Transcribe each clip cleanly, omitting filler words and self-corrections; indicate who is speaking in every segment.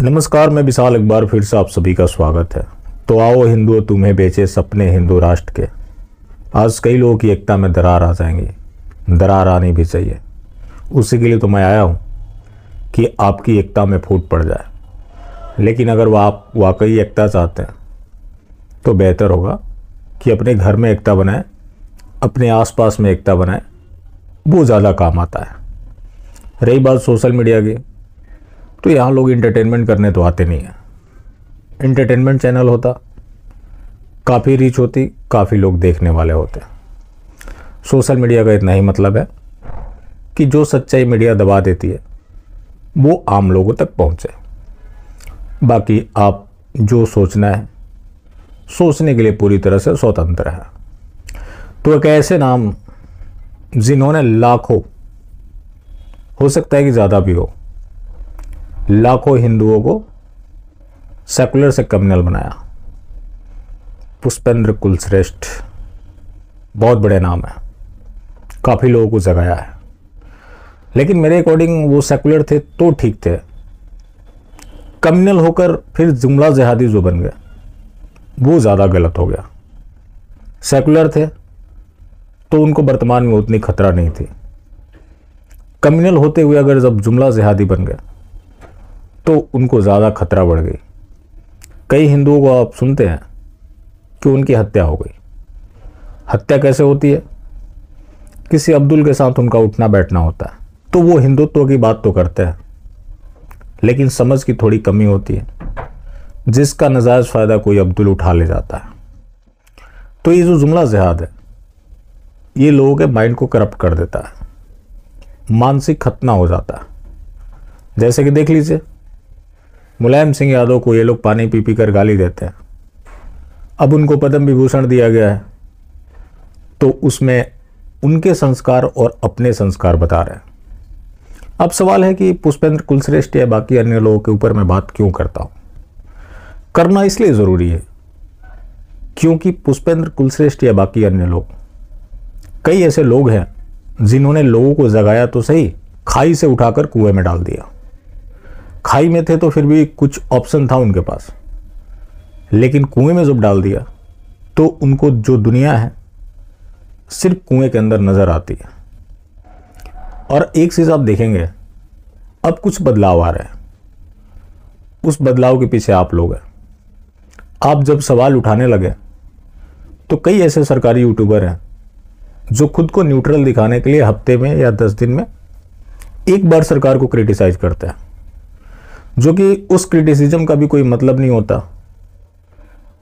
Speaker 1: नमस्कार, मैं विशाल। एक बार फिर से आप सभी का स्वागत है। तो आओ हिंदुओं, तुम्हें बेचे सपने हिंदू राष्ट्र के। आज कई लोगों की एकता में दरार आ जाएंगी, दरार आनी भी चाहिए। उसी के लिए तो मैं आया हूँ कि आपकी एकता में फूट पड़ जाए। लेकिन अगर आप वाकई एकता चाहते हैं तो बेहतर होगा कि अपने घर में एकता बनाएं, अपने आसपास में एकता बनाएं, वो ज़्यादा काम आता है। रही बात सोशल मीडिया की, तो यहाँ लोग इंटरटेनमेंट करने तो आते नहीं हैं। इंटरटेनमेंट चैनल होता, काफ़ी रीच होती, काफ़ी लोग देखने वाले होते। सोशल मीडिया का इतना ही मतलब है कि जो सच्चाई मीडिया दबा देती है वो आम लोगों तक पहुँचे। बाकी आप जो सोचना है, सोचने के लिए पूरी तरह से स्वतंत्र है। तो एक ऐसे नाम जिन्होंने लाखों, हो सकता है कि ज़्यादा भी हो, लाखों हिंदुओं को सेकुलर से कम्युनल बनाया, पुष्पेंद्र कुलश्रेष्ठ। बहुत बड़े नाम है, काफ़ी लोगों को जगाया है। लेकिन मेरे अकॉर्डिंग वो सेकुलर थे तो ठीक थे, कम्युनल होकर फिर जुमला जिहादी जो बन गए वो ज़्यादा गलत हो गया। सेकुलर थे तो उनको वर्तमान में उतनी खतरा नहीं थी। कम्युनल होते हुए अगर जब जुमला जिहादी बन गए तो उनको ज़्यादा खतरा बढ़ गई। कई हिंदुओं को आप सुनते हैं कि उनकी हत्या हो गई। हत्या कैसे होती है? किसी अब्दुल के साथ उनका उठना बैठना होता है तो वो हिंदुत्व की बात तो करते हैं, लेकिन समझ की थोड़ी कमी होती है, जिसका नाजायज़ फ़ायदा कोई अब्दुल उठा ले जाता है। तो ये जो जुमला जिहाद है ये लोगों के माइंड को करप्ट कर देता है, मानसिक खतना हो जाता है। जैसे कि देख लीजिए, मुलायम सिंह यादव को ये लोग पानी पी पी कर गाली देते हैं। अब उनको पद्म विभूषण दिया गया है तो उसमें उनके संस्कार और अपने संस्कार बता रहे हैं। अब सवाल है कि पुष्पेंद्र कुलश्रेष्ठ या बाकी अन्य लोगों के ऊपर मैं बात क्यों करता हूं? करना इसलिए ज़रूरी है क्योंकि पुष्पेंद्र कुलश्रेष्ठ या बाकी अन्य लोग, कई ऐसे लोग हैं जिन्होंने लोगों को जगाया तो सही, खाई से उठाकर कुएं में डाल दिया। खाई में थे तो फिर भी कुछ ऑप्शन था उनके पास, लेकिन कुएं में जब डाल दिया तो उनको जो दुनिया है सिर्फ कुएं के अंदर नजर आती है। और एक चीज आप देखेंगे, अब कुछ बदलाव आ रहे हैं, उस बदलाव के पीछे आप लोग हैं। आप जब सवाल उठाने लगे तो कई ऐसे सरकारी यूट्यूबर हैं जो खुद को न्यूट्रल दिखाने के लिए हफ्ते में या 10 दिन में एक बार सरकार को क्रिटिसाइज करते हैं, जो कि उस क्रिटिसिज्म का भी कोई मतलब नहीं होता।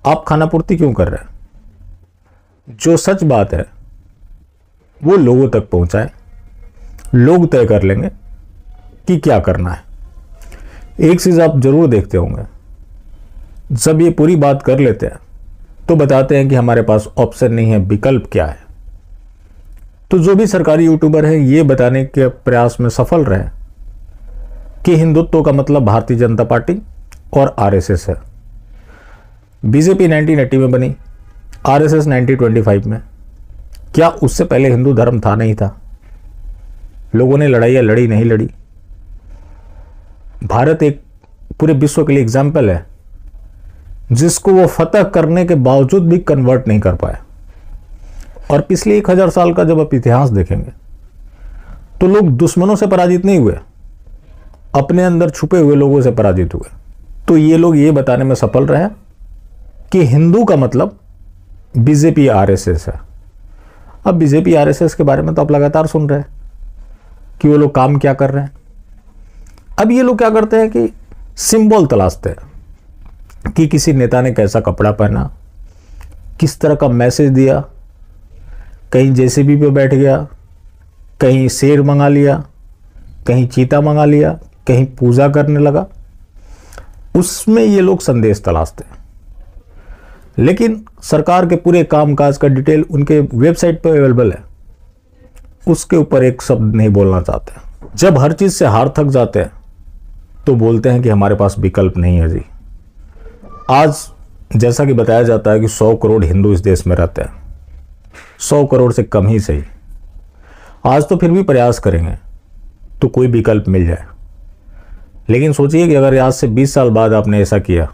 Speaker 1: आप खानापूर्ति क्यों कर रहे हैं? जो सच बात है वो लोगों तक पहुंचाए, लोग तय कर लेंगे कि क्या करना है। एक चीज आप जरूर देखते होंगे, जब ये पूरी बात कर लेते हैं तो बताते हैं कि हमारे पास ऑप्शन नहीं है, विकल्प क्या है। तो जो भी सरकारी यूट्यूबर है ये बताने के प्रयास में सफल रहे कि हिंदुत्व का मतलब भारतीय जनता पार्टी और आरएसएस है। बीजेपी 1980 में बनी, आरएसएस 1925 में। क्या उससे पहले हिंदू धर्म था? नहीं था। लोगों ने लड़ाइयाँ लड़ी, नहीं लड़ी। भारत एक पूरे विश्व के लिए एग्जाम्पल है जिसको वो फतह करने के बावजूद भी कन्वर्ट नहीं कर पाए। और पिछले 1000 साल का जब आप इतिहास देखेंगे तो लोग दुश्मनों से पराजित नहीं हुए, अपने अंदर छुपे हुए लोगों से पराजित हुए। तो ये लोग ये बताने में सफल रहे कि हिंदू का मतलब बीजेपी आरएसएस है। अब बीजेपी आरएसएस के बारे में तो आप लगातार सुन रहे हैं कि वो लोग काम क्या कर रहे हैं। अब ये लोग क्या करते हैं कि सिंबल तलाशते हैं कि किसी नेता ने कैसा कपड़ा पहना, किस तरह का मैसेज दिया, कहीं जेसीबी पे बैठ गया, कहीं शेर मंगा लिया, कहीं चीता मंगा लिया, कहीं पूजा करने लगा, उसमें ये लोग संदेश तलाशते हैं। लेकिन सरकार के पूरे कामकाज का डिटेल उनके वेबसाइट पर अवेलेबल है, उसके ऊपर एक शब्द नहीं बोलना चाहते। जब हर चीज से हार थक जाते हैं तो बोलते हैं कि हमारे पास विकल्प नहीं है जी। आज जैसा कि बताया जाता है कि 100 करोड़ हिंदू इस देश में रहते हैं, 100 करोड़ से कम ही सही। आज तो फिर भी प्रयास करेंगे तो कोई विकल्प मिल जाए, लेकिन सोचिए कि अगर आज से 20 साल बाद आपने ऐसा किया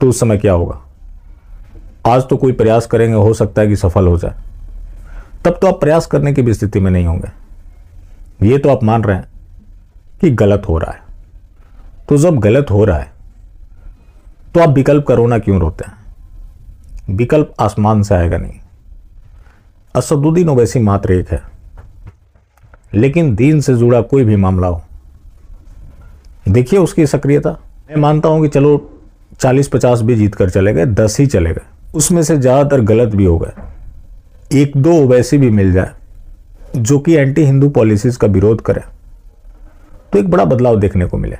Speaker 1: तो उस समय क्या होगा। आज तो कोई प्रयास करेंगे, हो सकता है कि सफल हो जाए, तब तो आप प्रयास करने की भी स्थिति में नहीं होंगे। ये तो आप मान रहे हैं कि गलत हो रहा है, तो जब गलत हो रहा है तो आप विकल्प का रोना क्यों रोते हैं। विकल्प आसमान से आएगा नहीं। असदुद्दीन ओवैसी मात्र एक है, लेकिन दीन से जुड़ा कोई भी मामला हो, देखिए उसकी सक्रियता। मैं मानता हूं कि चलो 40-50 भी जीत कर चले गए, 10 ही चले गए, उसमें से ज्यादातर गलत भी हो गए। 1-2 ओवैसी भी मिल जाए जो कि एंटी हिंदू पॉलिसीज का विरोध करे तो एक बड़ा बदलाव देखने को मिले।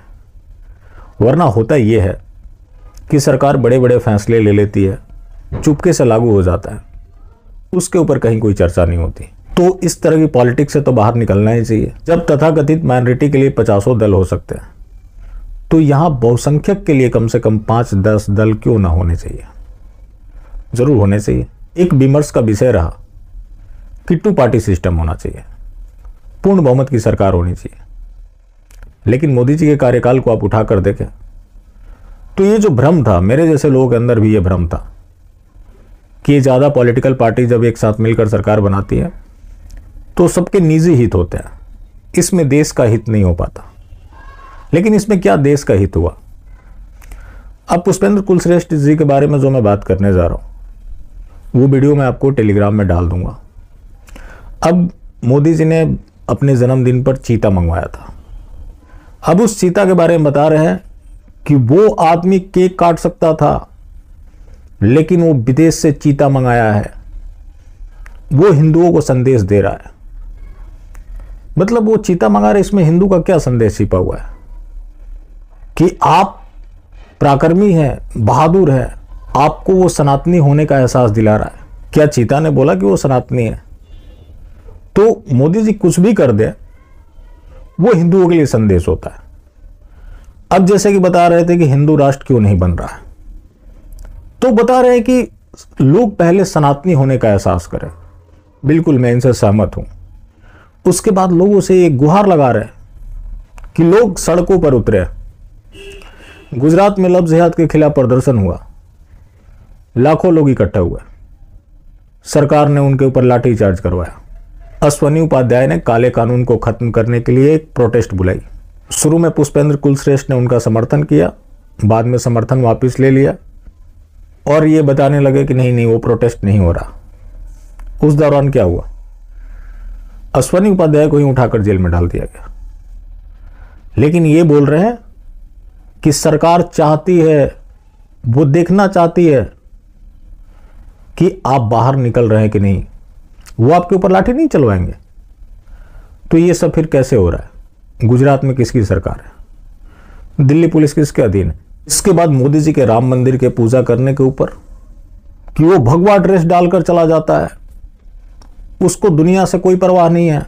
Speaker 1: वरना होता यह है कि सरकार बड़े बड़े फैसले ले लेती है, चुपके से लागू हो जाता है, उसके ऊपर कहीं कोई चर्चा नहीं होती। तो इस तरह की पॉलिटिक्स से तो बाहर निकलना ही चाहिए। जब तथाकथित माइनॉरिटी के लिए 50 दल हो सकते हैं, तो यहां बहुसंख्यक के लिए कम से कम 5-10 दल क्यों ना होने चाहिए, जरूर होने चाहिए। एक विमर्श का विषय रहा कि 2 पार्टी सिस्टम होना चाहिए, पूर्ण बहुमत की सरकार होनी चाहिए। लेकिन मोदी जी के कार्यकाल को आप उठाकर देखें तो ये जो भ्रम था, मेरे जैसे लोगों के अंदर भी ये भ्रम था कि ज्यादा पॉलिटिकल पार्टी जब एक साथ मिलकर सरकार बनाती है तो सबके निजी हित होते हैं, इसमें देश का हित नहीं हो पाता। लेकिन इसमें क्या देश का हित हुआ। अब पुष्पेंद्र कुलश्रेष्ठ जी के बारे में जो मैं बात करने जा रहा हूं वो वीडियो मैं आपको टेलीग्राम में डाल दूंगा। अब मोदी जी ने अपने जन्मदिन पर चीता मंगवाया था। अब उस चीता के बारे में बता रहे हैं कि वो आदमी केक काट सकता था, लेकिन वो विदेश से चीता मंगाया है, वो हिंदुओं को संदेश दे रहा है। मतलब वो चीता मंगा रहे, इसमें हिंदू का क्या संदेश छिपा हुआ है कि आप पराक्रमी हैं, बहादुर हैं, आपको वो सनातनी होने का एहसास दिला रहा है। क्या चीता ने बोला कि वो सनातनी है? तो मोदी जी कुछ भी कर दे वो हिंदुओं के लिए संदेश होता है। अब जैसे कि बता रहे थे कि हिंदू राष्ट्र क्यों नहीं बन रहा है, तो बता रहे हैं कि लोग पहले सनातनी होने का एहसास करें। बिल्कुल मैं इनसे सहमत हूं। उसके बाद लोगों से एक गुहार लगा रहे हैं कि लोग सड़कों पर उतरे। गुजरात में लव जिहाद के खिलाफ प्रदर्शन हुआ, लाखों लोग इकट्ठे हुए, सरकार ने उनके ऊपर लाठीचार्ज करवाया। अश्वनी उपाध्याय ने काले कानून को खत्म करने के लिए एक प्रोटेस्ट बुलाई। शुरू में पुष्पेंद्र कुलश्रेष्ठ ने उनका समर्थन किया, बाद में समर्थन वापस ले लिया और ये बताने लगे कि नहीं वो प्रोटेस्ट नहीं हो रहा। उस दौरान क्या हुआ, अश्वनी उपाध्याय को ही उठाकर जेल में डाल दिया गया। लेकिन ये बोल रहे हैं कि सरकार चाहती है, वो देखना चाहती है कि आप बाहर निकल रहे हैं कि नहीं, वो आपके ऊपर लाठी नहीं चलवाएंगे। तो ये सब फिर कैसे हो रहा है। गुजरात में किसकी सरकार है, दिल्ली पुलिस किसके अधीन है। इसके बाद मोदी जी के राम मंदिर के पूजा करने के ऊपर कि वो भगवा ड्रेस डालकर चला जाता है, उसको दुनिया से कोई परवाह नहीं है,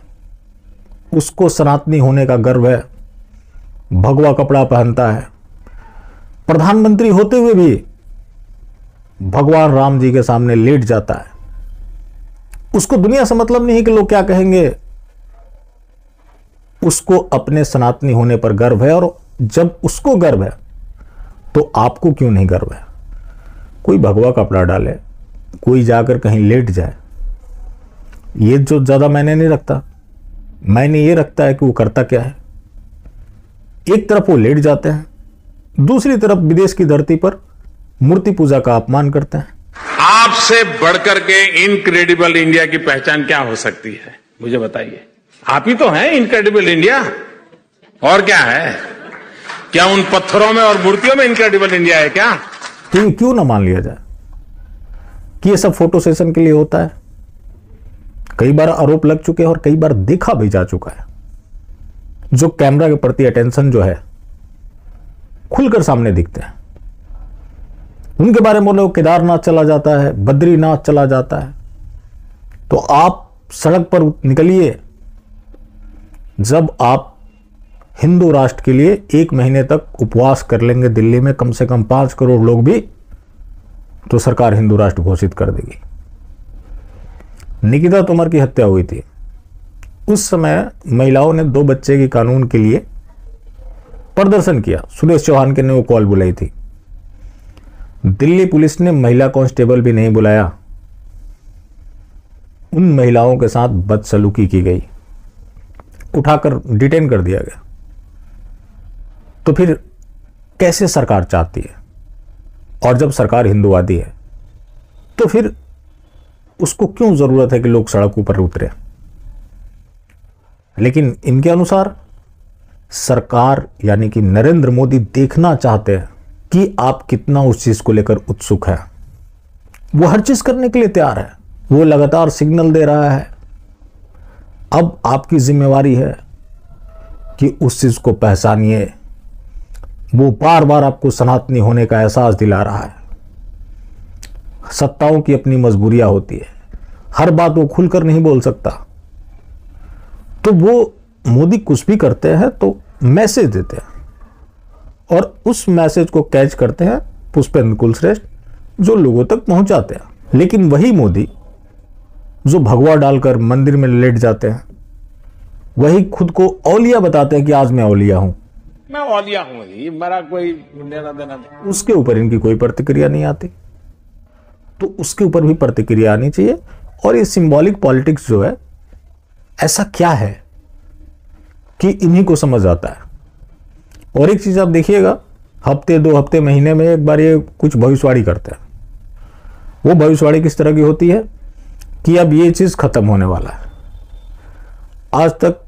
Speaker 1: उसको सनातनी होने का गर्व है, भगवा कपड़ा पहनता है, प्रधानमंत्री होते हुए भी भगवान राम जी के सामने लेट जाता है। उसको दुनिया से मतलब नहीं है कि लोग क्या कहेंगे, उसको अपने सनातनी होने पर गर्व है। और जब उसको गर्व है तो आपको क्यों नहीं गर्व है। कोई भगवा कपड़ा डाले, कोई जाकर कहीं लेट जाए, ये जो ज्यादा मैंने नहीं रखता। मैंने ये रखता है कि वो करता क्या है। एक तरफ वो लेट जाते हैं, दूसरी तरफ विदेश की धरती पर मूर्ति पूजा का अपमान करते हैं।
Speaker 2: आपसे बढ़कर के इनक्रेडिबल इंडिया की पहचान क्या हो सकती है, मुझे बताइए। आप ही तो हैं इनक्रेडिबल इंडिया, और क्या है। क्या उन पत्थरों में और मूर्तियों में इनक्रेडिबल इंडिया है क्या?
Speaker 1: तो ये क्यों ना मान लिया जाए कि ये सब फोटो सेशन के लिए होता है। कई बार आरोप लग चुके हैं और कई बार देखा भी जा चुका है। जो कैमरा के प्रति अटेंशन जो है खुलकर सामने दिखते हैं, उनके बारे में बोलो केदारनाथ चला जाता है, बद्रीनाथ चला जाता है। तो आप सड़क पर निकलिए, जब आप हिंदू राष्ट्र के लिए 1 महीने तक उपवास कर लेंगे दिल्ली में कम से कम 5 करोड़ लोग भी, तो सरकार हिंदू राष्ट्र घोषित कर देगी। निकिता तोमर की हत्या हुई थी, उस समय महिलाओं ने 2 बच्चे के कानून के लिए प्रदर्शन किया। सुरेश चौहान के ने वो कॉल बुलाई थी। दिल्ली पुलिस ने महिला कांस्टेबल भी नहीं बुलाया, उन महिलाओं के साथ बदसलूकी की गई, उठाकर डिटेन कर दिया गया। तो फिर कैसे सरकार चाहती है? और जब सरकार हिंदूवादी है तो फिर उसको क्यों जरूरत है कि लोग सड़कों पर उतरे? लेकिन इनके अनुसार सरकार यानी कि नरेंद्र मोदी देखना चाहते हैं कि आप कितना उस चीज को लेकर उत्सुक है। वो हर चीज करने के लिए तैयार है, वो लगातार सिग्नल दे रहा है। अब आपकी जिम्मेवारी है कि उस चीज को पहचानिए। वो बार बार आपको सनातनी होने का एहसास दिला रहा है। सत्ताओं की अपनी मजबूरियां होती है, हर बात वो खुलकर नहीं बोल सकता। तो वो मोदी कुछ भी करते हैं तो मैसेज देते हैं और उस मैसेज को कैच करते हैं पुष्पेंद्र कुलश्रेष्ठ, जो लोगों तक पहुंचाते हैं। लेकिन वही मोदी जो भगवा डालकर मंदिर में लेट जाते हैं, वही खुद को औलिया बताते हैं कि आज मैं औलिया हूं,
Speaker 2: मैं औलिया हूं जी, मेरा कोई लेना देना नहीं।
Speaker 1: उसके ऊपर इनकी कोई प्रतिक्रिया नहीं आती। तो उसके ऊपर भी प्रतिक्रिया आनी चाहिए। और ये सिंबॉलिक पॉलिटिक्स जो है, ऐसा क्या है कि इन्हीं को समझ आता है। और एक चीज आप देखिएगा, हफ्ते 2 हफ्ते महीने में एक बार ये कुछ भविष्यवाणी करते हैं। वो भविष्यवाणी किस तरह की होती है कि अब ये चीज खत्म होने वाला है। आज तक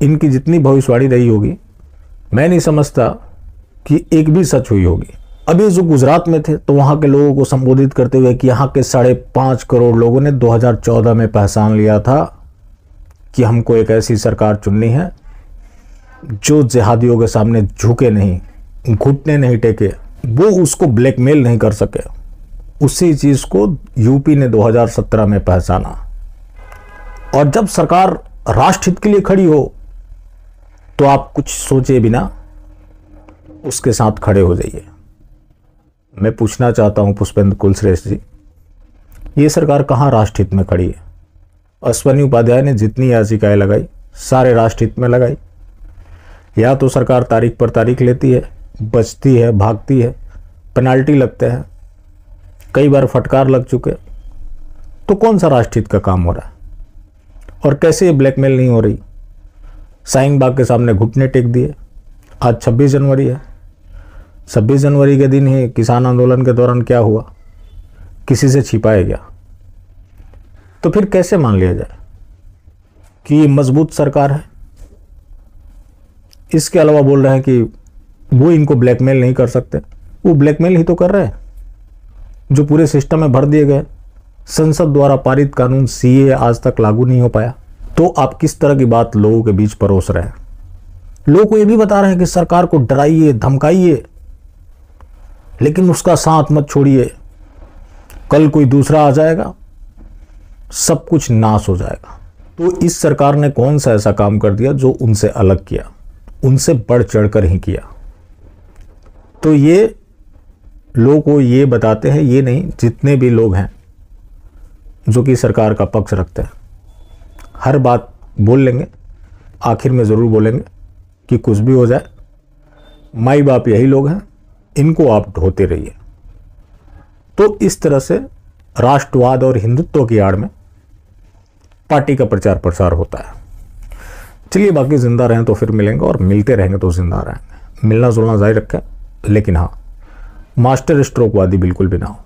Speaker 1: इनकी जितनी भविष्यवाणी रही होगी, मैं नहीं समझता कि एक भी सच हुई होगी। अभी जो गुजरात में थे तो वहां के लोगों को संबोधित करते हुए कि यहां के 5.5 करोड़ लोगों ने 2014 में पहचान लिया था कि हमको एक ऐसी सरकार चुननी है जो जिहादियों के सामने झुके नहीं, घुटने नहीं टेके, वो उसको ब्लैकमेल नहीं कर सके। उसी चीज को यूपी ने 2017 में पहचाना। और जब सरकार राष्ट्र हित के लिए खड़ी हो तो आप कुछ सोचे बिना उसके साथ खड़े हो जाइए। मैं पूछना चाहता हूं पुष्पेंद्र कुलश्रेष्ठ जी, ये सरकार कहां राष्ट्र हित में खड़ी है? अश्वनी उपाध्याय ने जितनी याचिकाएं लगाई सारे राष्ट्र हित में लगाई। या तो सरकार तारीख पर तारीख लेती है, बचती है, भागती है, पेनाल्टी लगते हैं, कई बार फटकार लग चुके। तो कौन सा राष्ट्र हित का काम हो रहा है? और कैसे ये ब्लैकमेल नहीं हो रही? शाहीन बाग के सामने घुटने टेक दिए। आज 26 जनवरी है। 26 जनवरी के दिन ही किसान आंदोलन के दौरान क्या हुआ, किसी से छिपाया गया? तो फिर कैसे मान लिया जाए कि ये मजबूत सरकार है? इसके अलावा बोल रहे हैं कि वो इनको ब्लैकमेल नहीं कर सकते। वो ब्लैकमेल ही तो कर रहे हैं, जो पूरे सिस्टम में भर दिए गए। संसद द्वारा पारित कानून सीए आज तक लागू नहीं हो पाया। तो आप किस तरह की बात लोगों के बीच परोस रहे हैं? लोगों को ये भी बता रहे हैं कि सरकार को डराइए, धमकाइए, लेकिन उसका साथ मत छोड़िए। कल कोई दूसरा आ जाएगा, सब कुछ नाश हो जाएगा। तो इस सरकार ने कौन सा ऐसा काम कर दिया जो उनसे अलग किया, उनसे बढ़ चढ़कर ही किया? तो ये लोगों को ये बताते हैं, ये नहीं, जितने भी लोग हैं जो कि सरकार का पक्ष रखते हैं, हर बात बोल लेंगे, आखिर में ज़रूर बोलेंगे कि कुछ भी हो जाए, माई बाप यही लोग हैं, इनको आप ढोते रहिए। तो इस तरह से राष्ट्रवाद और हिंदुत्व की आड़ में पार्टी का प्रचार प्रसार होता है। चलिए, बाकी जिंदा रहें तो फिर मिलेंगे, और मिलते रहेंगे तो जिंदा रहेंगे। मिलना जुलना जारी रखें, लेकिन हाँ, मास्टर स्ट्रोकवादी बिल्कुल भी ना हो।